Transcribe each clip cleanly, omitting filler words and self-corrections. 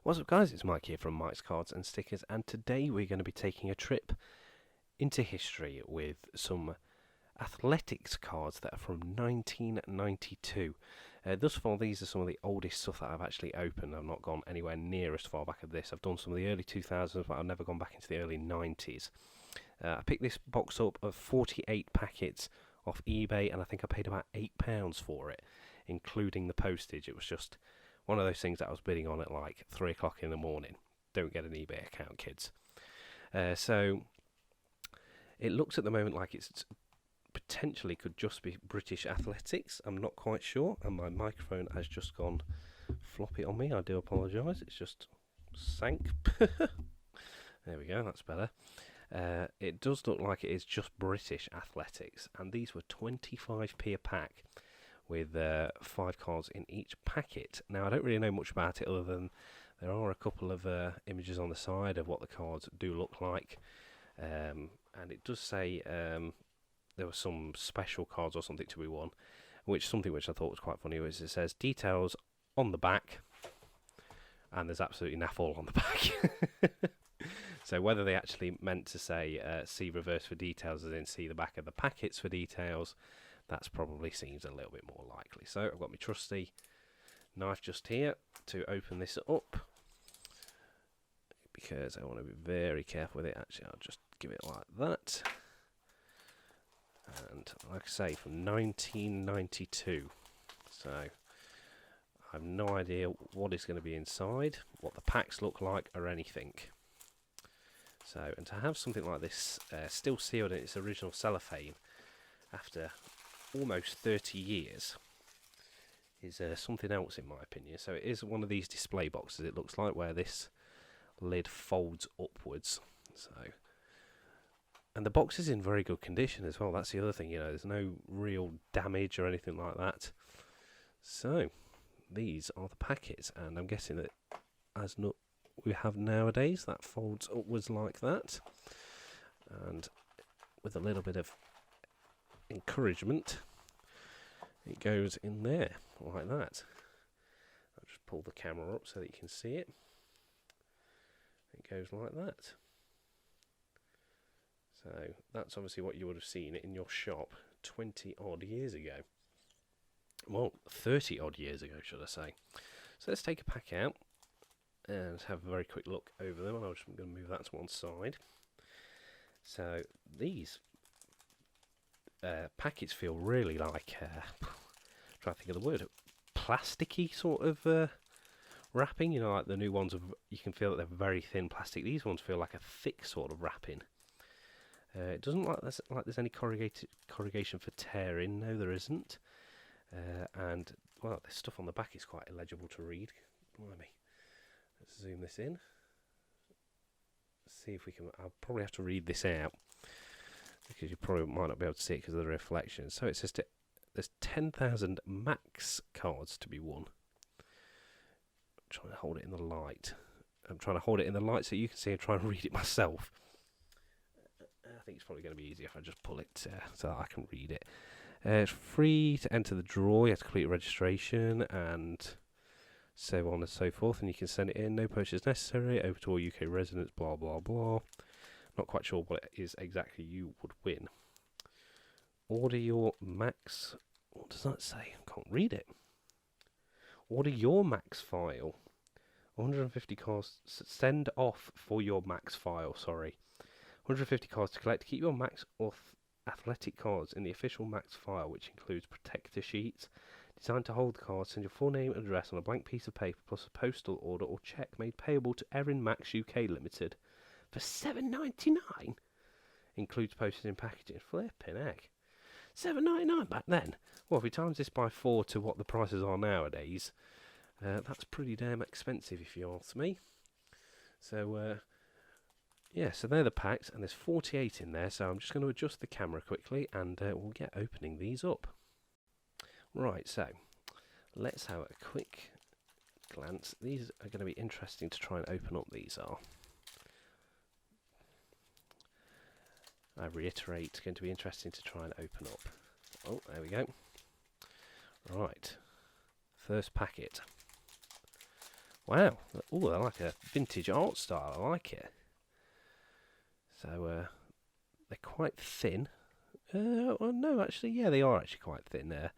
What's up, guys? It's Mike here from Mike's Cards and Stickers, and today we're going to be taking a trip into history with some athletics cards that are from 1992. Thus far, these are some of the oldest stuff that I've actually opened. I've not gone anywhere near as far back as this. I've done some of the early 2000s, but I've never gone back into the early 90s. I picked this box up of 48 packets off eBay, and I think I paid about £8 for it, including the postage. It was just one of those things that I was bidding on at like 3 o'clock in the morning. Don't get an eBay account, kids. So it looks at the moment like it's potentially could just be British athletics. I'm not quite sure, and my microphone has just gone floppy on me. I do apologise. It's just sank. There we go. That's better. It does look like it is just British athletics, and these were 25p a pack, with 5 cards in each packet. Now, I don't really know much about it other than there are a couple of images on the side of what the cards do look like, and it does say there were some special cards or something to be won, something which I thought was quite funny was it says details on the back, and there's absolutely naff all on the back. So whether they actually meant to say see reverse for details, as in see the back of the packets for details, that's probably seems a little bit more likely. So I've got my trusty knife just here to open this up, because I want to be very careful with it. Actually, I'll just give it like that. And like I say, from 1992. So I have no idea what is going to be inside, what the packs look like, or anything. So, and to have something like this still sealed in its original cellophane after almost 30 years is something else, in my opinion. So it is one of these display boxes, it looks like, where this lid folds upwards. So, and the box is in very good condition as well. That's the other thing, you know, there's no real damage or anything like that. So these are the packets, and I'm guessing that as we have nowadays, that folds upwards like that, and with a little bit of encouragement, it goes in there like that. I'll just pull the camera up so that you can see it. It goes like that. So that's obviously what you would have seen in your shop 20 odd years ago. Well, 30 odd years ago, should I say. So let's take a pack out and have a very quick look over them. I'm just going to move that to one side. So these packets feel really like, trying to think of the word, plasticky sort of wrapping. You know, like the new ones, you can feel that they're very thin plastic. These ones feel like a thick sort of wrapping. It doesn't look like there's any corrugation for tearing. No, there isn't. And, well, the stuff on the back is quite illegible to read. Blimey. Let's zoom this in. See if we can. I'll probably have to read this out, because you probably might not be able to see it because of the reflection. So it says there's 10,000 max cards to be won. I'm trying to hold it in the light. I'm trying to hold it in the light so you can see and try and read it myself. I think it's probably going to be easier if I just pull it so that I can read it. It's free to enter the draw. You have to complete registration and so on and so forth, and you can send it in. No purchase necessary. Over to all UK residents. Blah blah blah. Not quite sure what it is exactly you would win. Order your max. What does that say? I can't read it. Order your max file. 150 cards. Send off for your max file. Sorry. 150 cards to collect. Keep your max athletic cards in the official max file, which includes protector sheets designed to hold the cards. Send your full name and address on a blank piece of paper plus a postal order or cheque made payable to Erin Max UK Limited for £7.99. Includes postage and packaging. Flipping heck. £7.99 back then. Well, if we times this by 4 to what the prices are nowadays, that's pretty damn expensive if you ask me. So, yeah, so they're the packs, and there's 48 in there, so I'm just going to adjust the camera quickly, and we'll get opening these up. Right, so let's have a quick glance. These are going to be interesting to try and open up, these are. I reiterate, it's going to be interesting to try and open up. Oh, there we go. Right, first packet. Wow. Oh, I like a vintage art style. I like it. So they're quite thin. Well, no, actually, yeah, they are actually quite thin.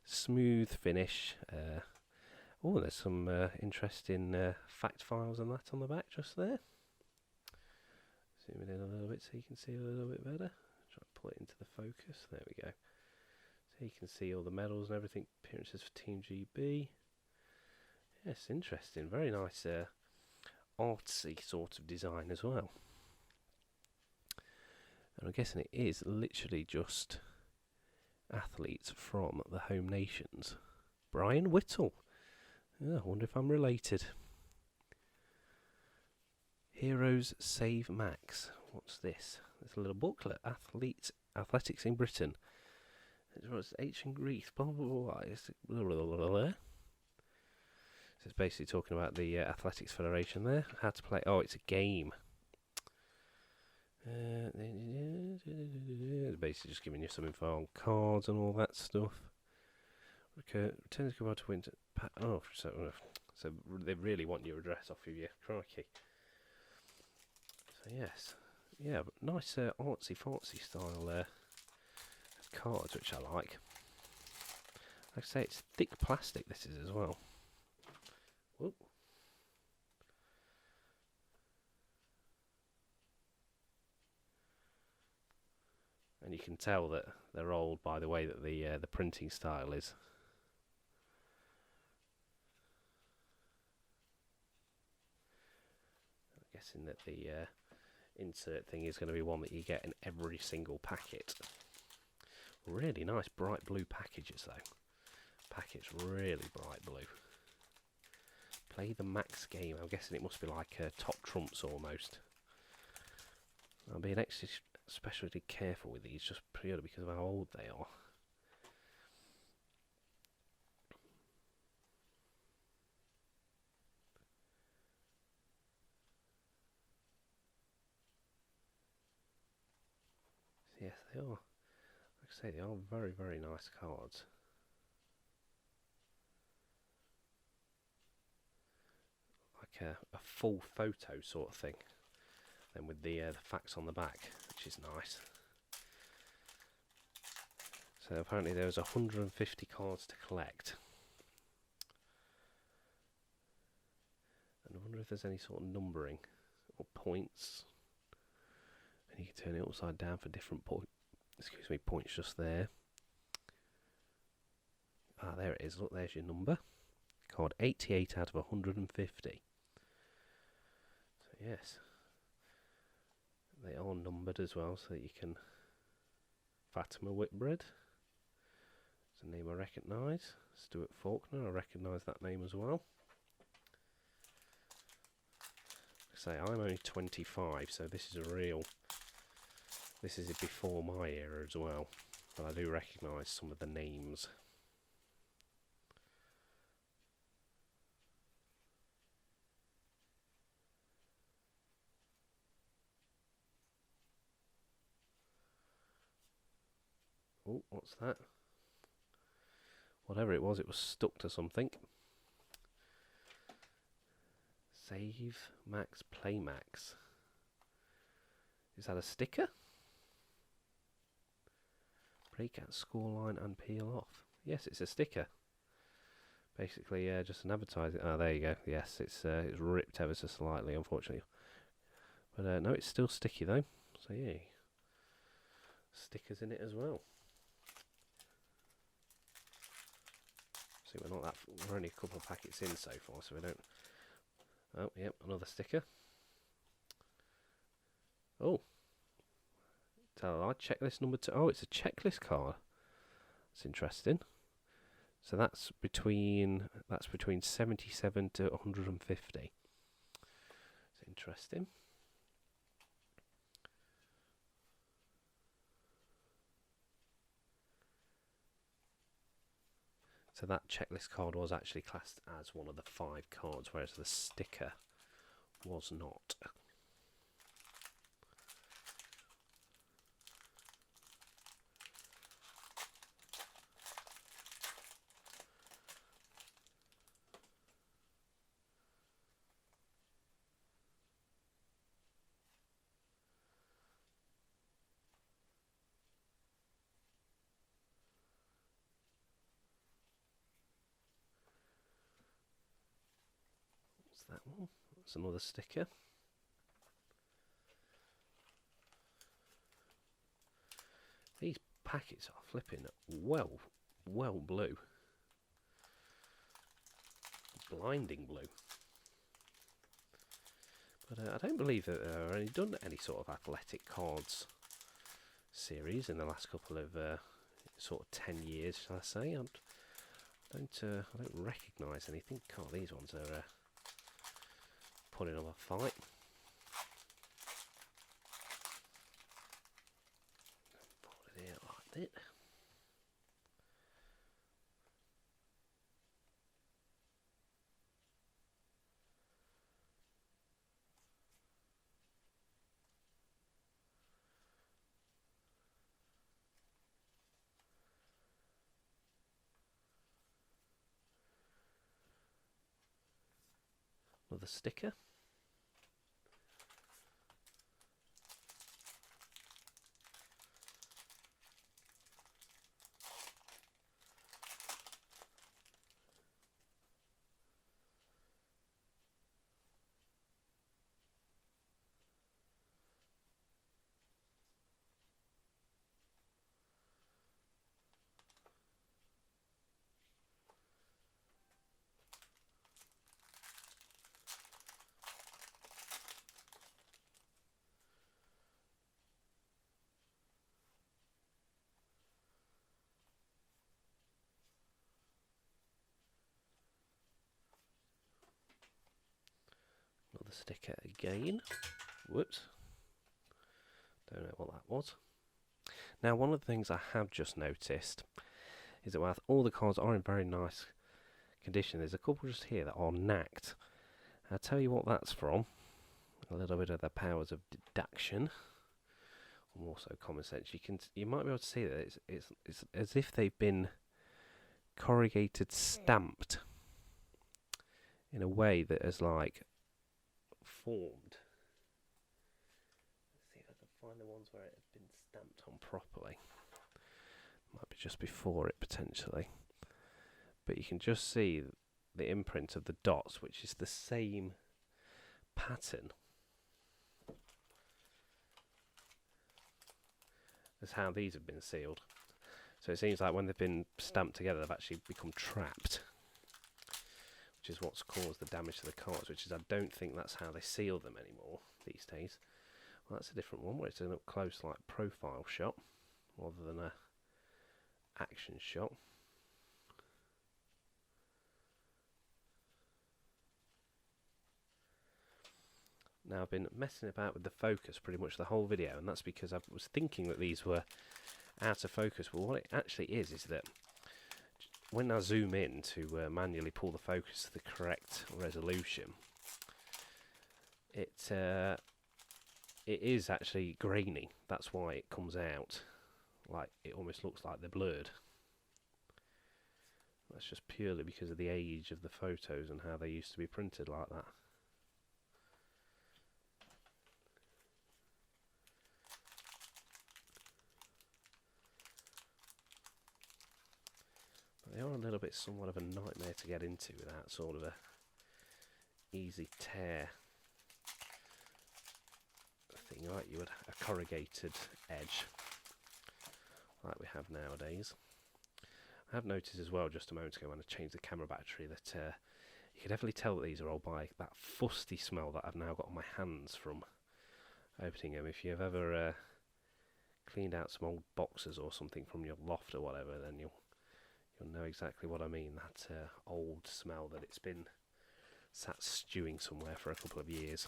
Smooth finish. There's some interesting fact files and that on the back just there. Zoom it in a little bit so you can see a little bit better. Try and pull it into the focus. There we go. So you can see all the medals and everything. Appearances for Team GB. Yes, interesting. Very nice artsy sort of design as well. And I'm guessing it is literally just athletes from the home nations. Brian Whittle. I wonder if I'm related. Heroes Save Max. What's this? It's a little booklet. Athletics in Britain. It's ancient Greece. Blah, blah, blah, blah. It's blah, blah, blah, blah. So it's basically talking about the Athletics Federation there. How to play. Oh, it's a game. It's basically just giving you some info on cards and all that stuff. Okay, return to go to winter. So they really want your address off of you. Crikey. So yes, yeah, but nice artsy fartsy style cards, which I like. Like I say, it's thick plastic. This is as well. Whoop. And you can tell that they're old by the way that the printing style is. I'm guessing that the insert thing is going to be one that you get in every single packet. Really nice bright blue packages though. Packets really bright blue. Play the Max game. I'm guessing it must be like Top Trumps almost. I'm being especially careful with these just purely because of how old they are. Yes, they are. Like I say, they are very, very nice cards. Like a full photo sort of thing. Then with the facts on the back, which is nice. So apparently there was 150 cards to collect. And I wonder if there's any sort of numbering or points. And you can turn it upside down for different points just there. Ah, there it is. Look, there's your number. Card 88 out of 150. So yes, they are numbered as well, so that you can. Fatima Whitbread. It's a name I recognise. Stuart Faulkner, I recognise that name as well. Like I say, I'm only 25, so this is a real. This is before my era as well, but I do recognise some of the names. Oh, what's that? Whatever it was stuck to something. Save Max, Play Max. Is that a sticker? Break out scoreline and peel off. Yes, it's a sticker. Basically, just an advertising. Oh, there you go. Yes, it's ripped ever so slightly, unfortunately. But no, it's still sticky though. So yeah, stickers in it as well. See, we're only a couple of packets in so far, so we don't. Oh, yep, another sticker. Oh, tell a lie. Checklist number 2. Oh, it's a checklist card. That's interesting. So that's between 77 to 150. It's interesting. So that checklist card was actually classed as one of the 5 cards, whereas the sticker was not. that one. That's another sticker. These packets are flipping well blue. Blinding blue. But I don't believe that they've only done any sort of athletic cards series in the last couple of sort of 10 years, shall I say. I don't recognise anything. God, these ones are putting up a fight. Fold it out like that. Another sticker. Another sticker again. Whoops. Don't know what that was. Now, one of the things I have just noticed is that while all the cards are in very nice condition, there's a couple just here that are knacked. I'll tell you what that's from. A little bit of the powers of deduction, and also common sense. You might be able to see that it's as if they've been corrugated stamped in a way that has like formed. Let's see if I can find the ones where it had been stamped on properly. Might be just before it potentially, but you can just see the imprint of the dots, which is the same pattern as how these have been sealed. So it seems like when they've been stamped together, they've actually become trapped, which is what's caused the damage to the cards, which is I don't think that's how they seal them anymore these days. Well, that's a different one where it's an up close like profile shot rather than a action shot. Now I've been messing about with the focus pretty much the whole video, and that's because I was thinking that these were out of focus, but what it actually is that when I zoom in to manually pull the focus to the correct resolution, it is actually grainy. That's why it comes out like it almost looks like they're blurred. That's just purely because of the age of the photos and how they used to be printed like that. But they are a little bit somewhat of a nightmare to get into without sort of a easy tear thing, like you would a corrugated edge like we have nowadays. I have noticed as well just a moment ago when I changed the camera battery that you can definitely tell that these are old by that fusty smell that I've now got on my hands from opening them. If you've ever cleaned out some old boxes or something from your loft or whatever, then you'll know exactly what I mean. That old smell that it's been sat stewing somewhere for a couple of years.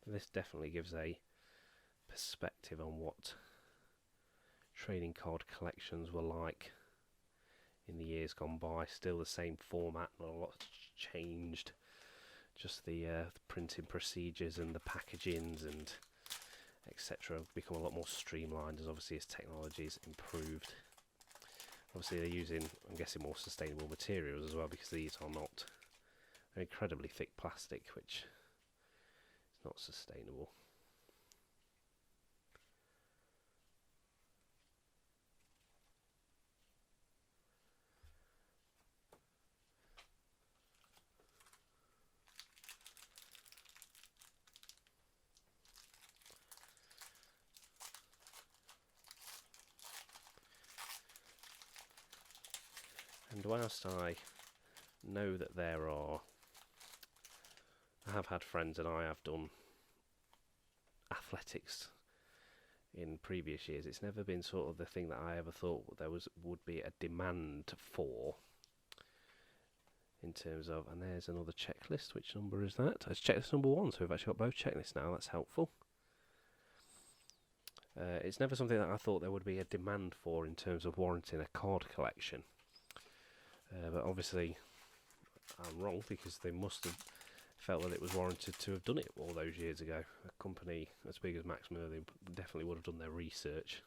This definitely gives a perspective on what trading card collections were like in the years gone by. Still the same format, not a lot's changed. Just the printing procedures and the packagings and etc. have become a lot more streamlined as obviously as technology's improved. Obviously they're using, I'm guessing, more sustainable materials as well, because these are not incredibly thick plastic, which Not sustainable. And whilst I know that I have had friends and I have done athletics in previous years, it's never been sort of the thing that I ever thought would be a demand for, in terms of, and there's another checklist. Which number is that? It's checklist number 1, so we've actually got both checklists now. That's helpful. It's never something that I thought there would be a demand for in terms of warranting a card collection. But obviously I'm wrong, because they must have felt that it was warranted to have done it all those years ago. A company as big as Max Merlin definitely would have done their research.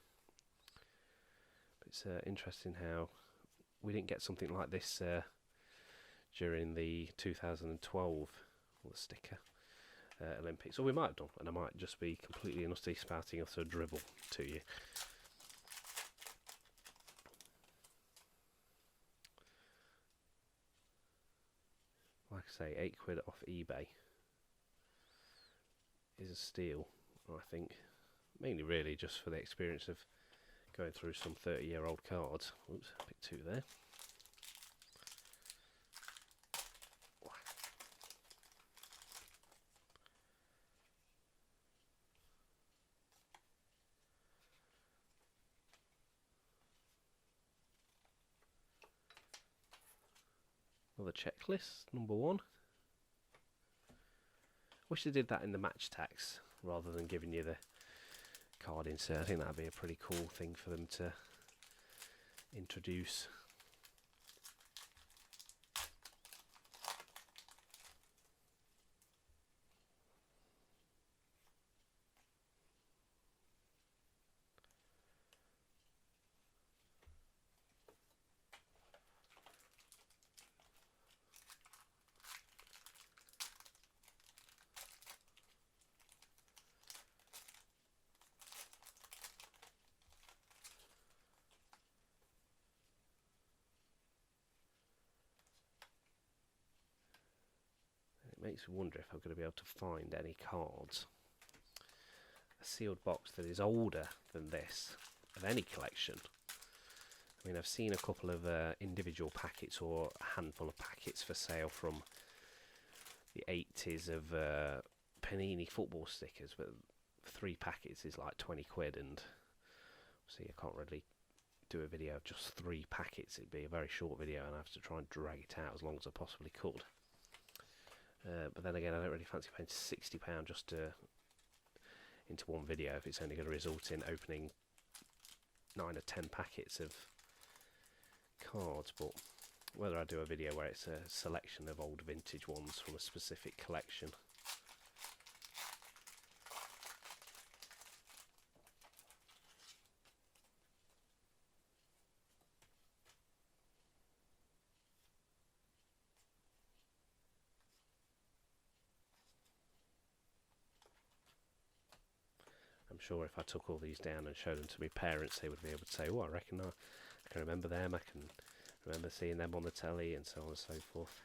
But it's interesting how we didn't get something like this during the 2012 sticker Olympics. Or we might have done, and I might just be completely and utterly spouting a dribble to you. Like I say, £8 off eBay is a steal, I think. Mainly really just for the experience of going through some 30-year-old cards. Oops, pick 2 there. Another checklist, number 1. Wish they did that in the match tax rather than giving you the card insert. I think that'd be a pretty cool thing for them to introduce. Makes me wonder if I'm going to be able to find any cards. A sealed box that is older than this, of any collection. I mean, I've seen a couple of individual packets or a handful of packets for sale from the 80s of Panini football stickers, but 3 packets is like £20, and see, I can't really do a video of just 3 packets. It'd be a very short video, and I have to try and drag it out as long as I possibly could. But then again, I don't really fancy paying £60 just into one video if it's only going to result in opening 9 or 10 packets of cards. But whether I do a video where it's a selection of old vintage ones from a specific collection, I'm sure if I took all these down and showed them to my parents, they would be able to say, oh, I reckon I can remember them, I can remember seeing them on the telly, and so on and so forth.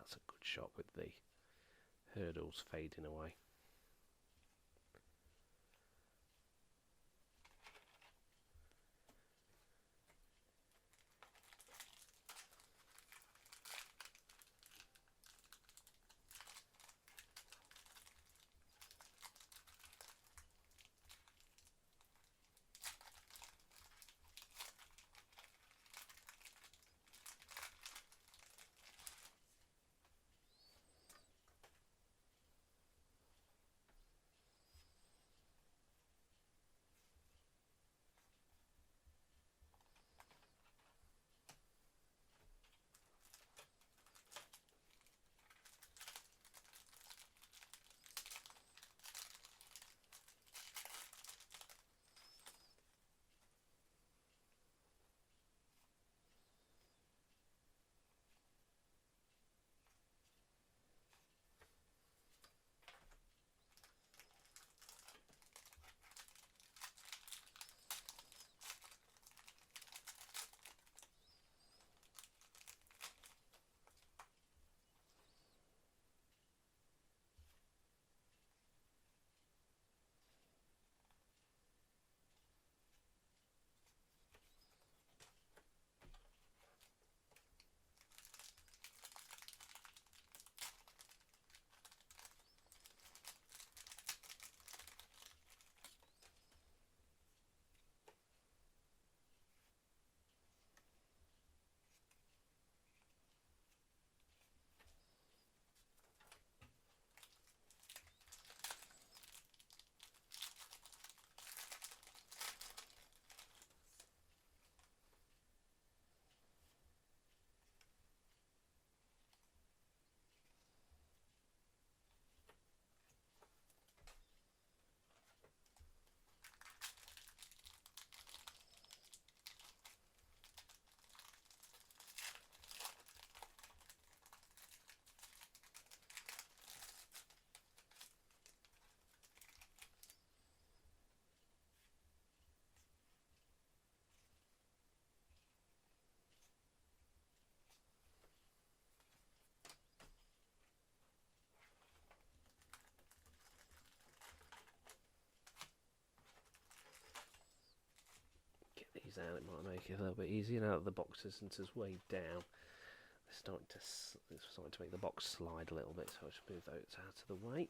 that's a good shot with the hurdles fading away. These out, it might make it a little bit easier now that the box isn't as weighed down. It's starting to make the box slide a little bit, so I should move those out of the way.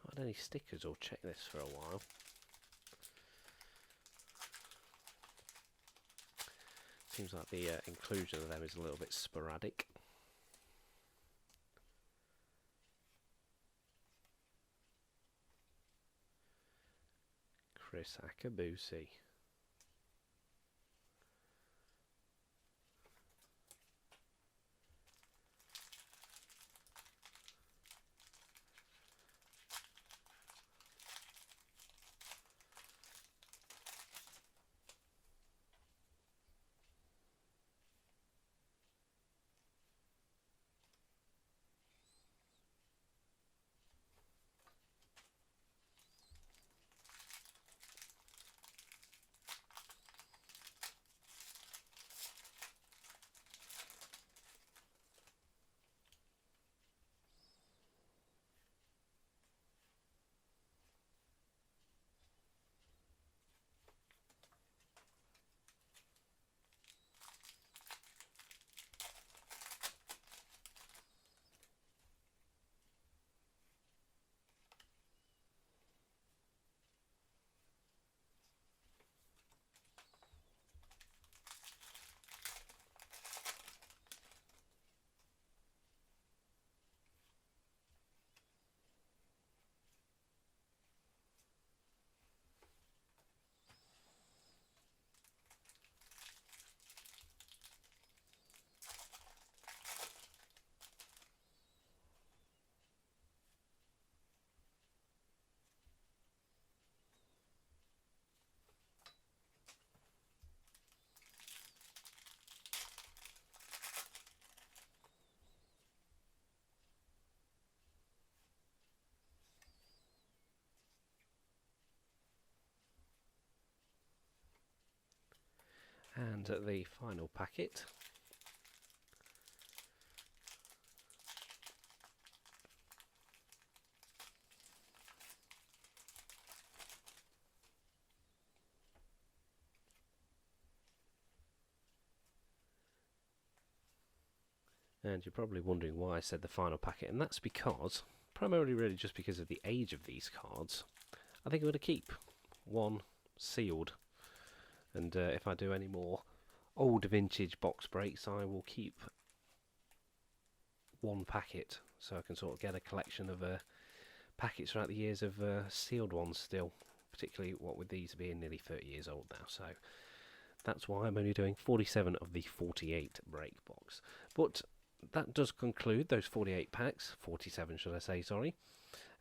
Not had any stickers or checklists for a while. Seems like the inclusion of them is a little bit sporadic. Chris Akabusi. And the final packet. And you're probably wondering why I said the final packet, and that's because, primarily really just because of the age of these cards, I think I'm going to keep one sealed. And if I do any more old vintage box breaks, I will keep one packet, so I can sort of get a collection of packets throughout the years of sealed ones still, particularly what with these being nearly 30 years old now. So that's why I'm only doing 47 of the 48 break box. But that does conclude those 48 packs, 47 should I say, sorry.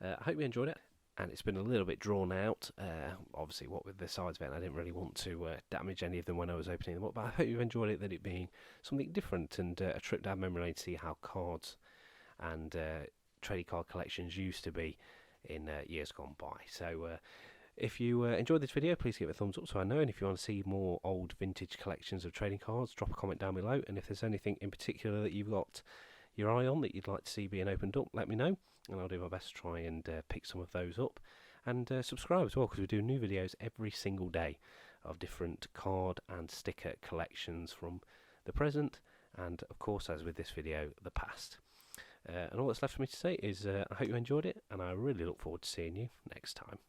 I hope you enjoyed it, and it's been a little bit drawn out. Obviously, what with the size event, I didn't really want to damage any of them when I was opening them up, but I hope you've enjoyed it, that it being something different and a trip down memory lane to see how cards and trading card collections used to be in years gone by. So if you enjoyed this video, please give it a thumbs up so I know, and if you want to see more old vintage collections of trading cards, drop a comment down below, and if there's anything in particular that you've got your eye on that you'd like to see being opened up, let me know, and I'll do my best to try and pick some of those up. And subscribe as well, because we do new videos every single day of different card and sticker collections from the present and, of course, as with this video, the past. And all that's left for me to say is I hope you enjoyed it, and I really look forward to seeing you next time.